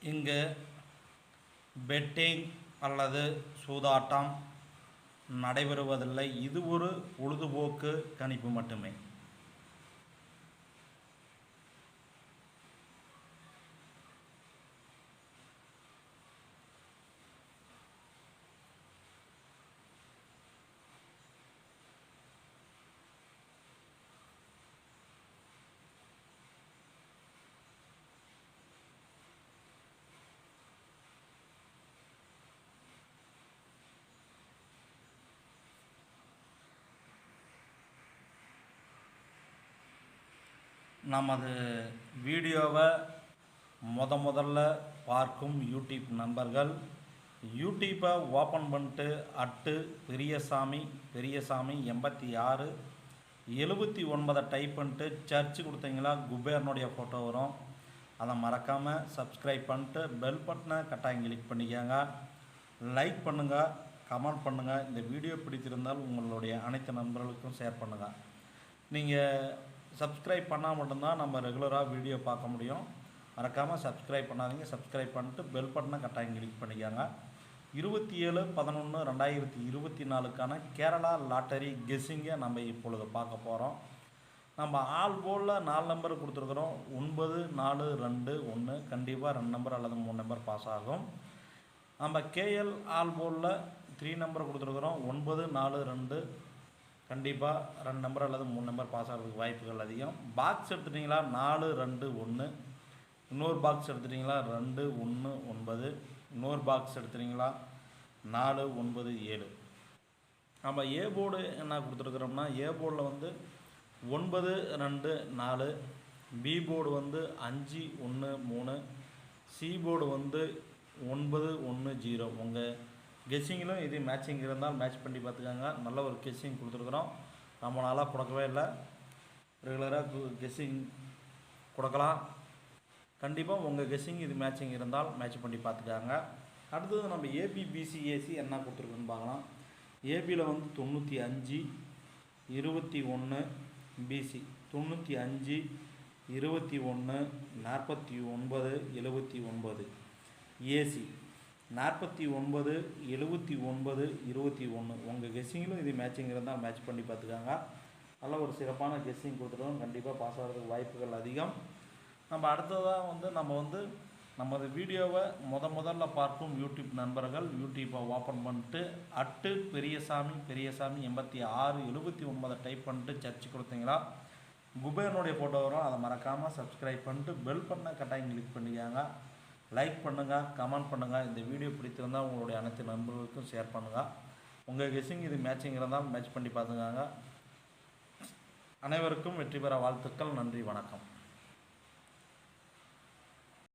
இங்கு பெட்டிங் அல்லது சூதாட்டம் நடைபெறுவதில்லை. இது ஒரு பொழுதுபோக்கு கணிப்பு மட்டுமே. நமது வீடியோவை முதல்ல பார்க்கும் யூடியூப் நண்பர்கள் யூடியூப்பை ஓப்பன் பண்ணிட்டு பெரியசாமி 86 79 டைப் பண்ணிட்டு சர்ச் கொடுத்தீங்களா குபேரனுடைய ஃபோட்டோ வரும். அதை மறக்காமல் சப்ஸ்கிரைப் பண்ணிட்டு பெல் பட்டனை கட்டாயம் கிளிக் பண்ணிக்கோங்க. லைக் பண்ணுங்கள், கமெண்ட் பண்ணுங்கள். இந்த வீடியோ பிடித்திருந்தால் உங்களுடைய அனைத்து நண்பர்களுக்கும் ஷேர் பண்ணுங்கள். நீங்கள் சப்ஸ்கிரைப் பண்ணால் மட்டும்தான் நம்ம ரெகுலராக வீடியோ பார்க்க முடியும். மறக்காமல் சப்ஸ்கிரைப் பண்ணாதீங்க. சப்ஸ்கிரைப் பண்ணிட்டு பெல் பட்டனை கட்டாயம் கிளிக் பண்ணிக்கோங்க. 27/11/2024க்கான கேரளா லாட்டரி கெஸ்ஸிங்கை நம்ம இப்பொழுது பார்க்க போகிறோம். நம்ம ஆல் போர்டில் 4 நம்பர் கொடுத்துருக்குறோம். 9 4 2 1 கண்டிப்பாக 2 நம்பர் அல்லது 3 நம்பர் பாஸ் ஆகும். நம்ம கேஎல் ஆல் போர்டில் 3 நம்பர் கொடுத்துருக்குறோம். 9 4 2 கண்டிப்பாக 2 நம்பர் அல்லது 3 நம்பர் பாஸ் ஆகிறதுக்கு வாய்ப்புகள் அதிகம். பாக்ஸ் எடுத்துட்டிங்களா 4 2 1, இன்னொரு பாக்ஸ் எடுத்துட்டிங்களா 2 1 9, இன்னொரு பாக்ஸ் எடுத்துட்டிங்களா 4 9 7. நம்ம ஏ போர்டு என்ன கொடுத்துருக்குறோம்னா ஏ போர்டில் வந்து 9 2 4, பி போர்டு வந்து 5 1 3, சி போர்டு வந்து 9 1 0. உங்கள் கெஸ்ஸிங்கிலும் இது மேட்சிங் இருந்தால் மேட்ச் பண்ணி பார்த்துக்காங்க. நல்ல ஒரு கெஸ்ஸிங் கொடுத்துருக்குறோம். நம்ம நாளாக கொடுக்கவே இல்லை. ரெகுலராக கெஸ்ஸிங் கொடுக்கலாம். கண்டிப்பாக உங்கள் கெஸ்ஸிங் இது மேட்சிங் இருந்தால் மேட்ச் பண்ணி பார்த்துக்காங்க. அடுத்தது நம்ம ஏபிபிசிஏசி என்ன கொடுத்துருக்குன்னு பார்க்கலாம். ஏபியில் வந்து 95 21, பிசி 95 21 49 79, ஏசி 49 79 21. உங்கள் கெஸ்ஸிங்கிலும் இது மேட்சிங் இருந்தால் மேட்ச் பண்ணி பார்த்துக்காங்க. நல்ல ஒரு சிறப்பான கெஸ்ஸிங் கொடுத்துருவோம். கண்டிப்பாக பாஸ் ஆகிறதுக்கு வாய்ப்புகள் அதிகம். நம்ம அடுத்ததாக வந்து நமது வீடியோவை முதல்ல பார்க்கும் யூடியூப் நண்பர்கள் யூடியூப்பை ஓப்பன் பண்ணிட்டு பெரியசாமி 86 79 டைப் பண்ணிட்டு சர்ச் கொடுத்தீங்களா குபேரனுடைய ஃபோட்டோ வரும். அதை மறக்காமல் சப்ஸ்கிரைப் பண்ணிட்டு பெல் பட்டனை கட்டாயம் கிளிக் பண்ணிக்காங்க. லைக் பண்ணுங்கள், கமெண்ட் பண்ணுங்கள். இந்த வீடியோ பிடித்திருந்தால் உங்களுடைய அனைத்து நண்பர்களுக்கும் ஷேர் பண்ணுங்கள். உங்கள் கெஸ்ஸிங் இது மேட்சிங் இருந்தால் மேட்ச் பண்ணி பார்த்துக்காங்க. அனைவருக்கும் வெற்றி பெற வாழ்த்துக்கள். நன்றி, வணக்கம்.